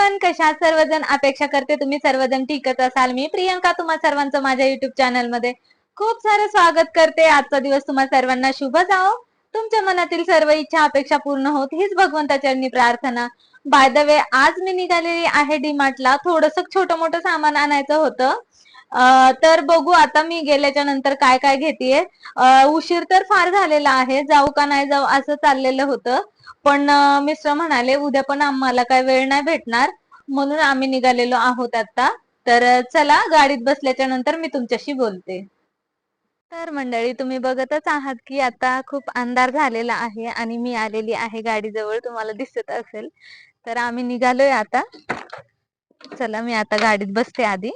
Everyone, कशा आहात सर्वजण? अपेक्षा करते तुम्ही सर्वजण ठीकच असाल. मी प्रियंका तुम्हा सर्वांचं माझ्या युट्यूब चॅनल मध्ये खूप सारं स्वागत करते. आजचा दिवस तुम्हा सर्वांना शुभ जाओ. तुमच्या मनातील सर्व इच्छा अपेक्षा पूर्ण होत हीच भगवंताचरणी प्रार्थना. बाय द वे, आज मी निघालेली आहे डीमार्टला. थोडंसं छोटं मोठं सामान आणायचं होतं. तर बघू आता मी गेल्याच्या नंतर काय काय घेतेय. उशीर तर फार झालेला आहे, जाऊ का नाही जाऊ असं चाललेलं होतं. पण मिस्टर म्हणाले उद्या पण आम्हाला काय वेळ नाही भेटणार, म्हणून आम्ही निघालेलो आहोत आता. तर चला, गाडीत बसल्याच्या नंतर मी तुमच्याशी बोलते. तर मंडळी, तुम्ही बघतच आहात की आता खूप अंधार झालेला आहे आणि मी आलेली आहे गाडीजवळ, तुम्हाला दिसत असेल. तर आम्ही निघालोय आता. चला, मी आता गाडीत बसते आधी.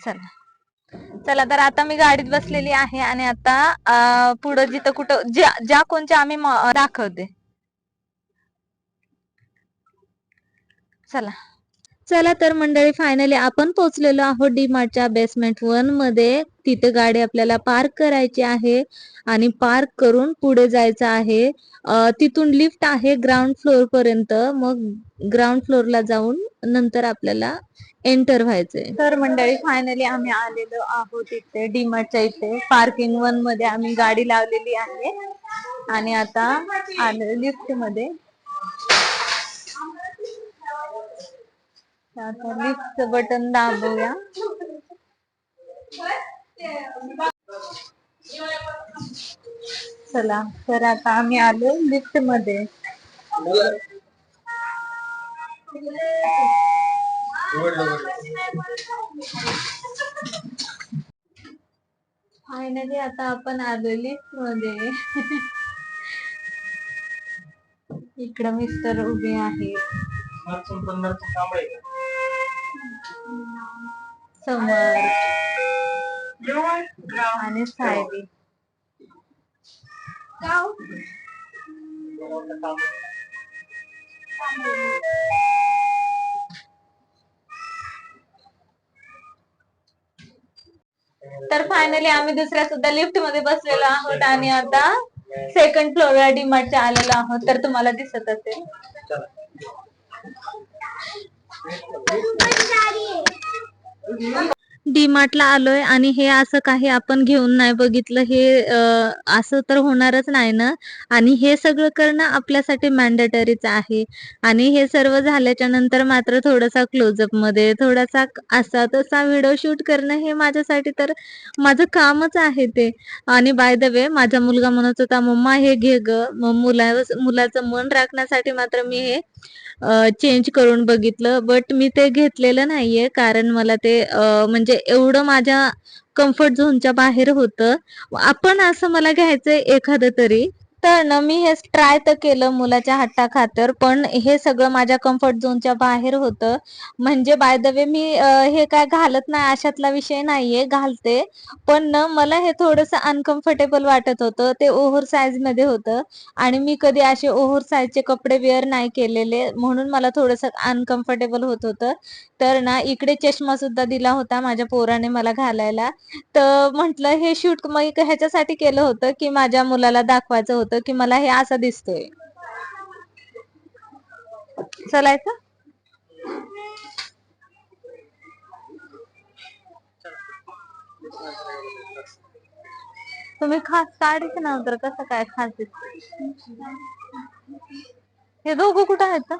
चला चला तर आता मी गाडीत बसलेली आहे आणि आता पुढे जिथं कुठं ज्या कोणच्या आम्ही दाखवते. चला चला तर मंडळी, फायनली आपण पोहोचलेलो आहोत डीमार्टच्या बेसमेंट 1 मध्ये. तिथे गाडी आपल्याला पार्क करायची आहे आणि पार्क करून पुढे जायचं आहे. तिथून लिफ्ट आहे ग्राउंड फ्लोर पर्यंत. मग ग्राउंड फ्लोरला जाऊन नंतर आपल्याला एंटर व्हायचंय. तर मंडळी, फायनली आम्ही आलेलो आहोत इथे डीमार्टच्या इथे. पार्किंग 1 मध्ये आम्ही गाडी लावलेली आहे आणि आता आलो लिफ्ट मध्ये. आता लिफ्टचं बटन दाबूया. चला तर आता आम्ही आलो लिफ्ट मध्ये. फायनली आता आपण आलो लिफ्ट मध्ये. इकडं मिस्टर उभे आहेत समोर आणि सायली. तर फायनली आम्ही दुसऱ्या सुद्धा लिफ्ट मध्ये बसलेलो आहोत आणि आता सेकंड फ्लोअरला डीमार्टच्या आलेलो आहोत. तर तुम्हाला दिसत असेल. डीमार्टला आलोय आणि हे असं काही आपण घेऊन नाही बघितलं. हे असं तर होणारच नाही ना. आणि हे सगळं करणं आपल्यासाठी मॅन्डेटरीच आहे. आणि हे सर्व झाल्याच्या नंतर मात्र थोडासा क्लोजअप मध्ये थोडासा असा तसा व्हिडिओ शूट करणं हे माझ्यासाठी तर माझं कामच आहे ते. आणि बाय द वे, माझा मुलगा म्हणत होता मम्मा हे घे ग. मग मुलाचं मन राखण्यासाठी मात्र मी हे चेंज करून बघितलं. बट मी ते घेतलेलं नाहीये, कारण मला ते म्हणजे एवढं माझ्या कम्फर्ट झोनच्या बाहेर होतं. आपण असं मला घ्यायचंय एखादं तरी. तर ना मी हे ट्राय तर केलं मुलाच्या हट्टाखातर, पण हे सगळं माझ्या कम्फर्ट झोनच्या बाहेर होतं. म्हणजे बाय द वे, मी हे काय घालत नाही अशातला विषय नाहीये, घालते. पण ना मला हे थोडंसं अनकम्फर्टेबल वाटत होतं. ते ओव्हर साईज मध्ये होतं आणि मी कधी असे ओव्हर साईजचे कपडे वेअर नाही केलेले, म्हणून मला थोडंसं अनकम्फर्टेबल होत होतं. तर ना इकडे चष्मा सुद्धा दिला होता माझ्या पोराने मला घालायला. तर म्हंटल हे शूट मी ह्याच्यासाठी केलं होतं की माझ्या मुलाला दाखवायचं होतं की मला हे असं दिसतोय. चलायचं. तुम्ही खास साडीच नाव तर कसं काय खास दिसत. हे दोघं कुठं आहेत?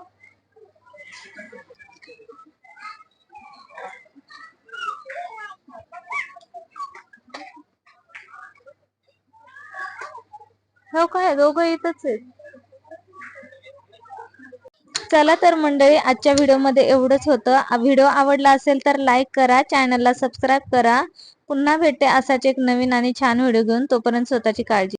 हो काय, दोघं इथंच आहेत. चला तर मंडळी, आजच्या व्हिडिओमध्ये एवढंच होतं. व्हिडिओ आवडला असेल तर लाईक करा, चॅनलला सबस्क्राईब करा. पुन्हा भेटते असाच एक नवीन आणि छान व्हिडिओ घेऊन. तोपर्यंत स्वतःची काळजी.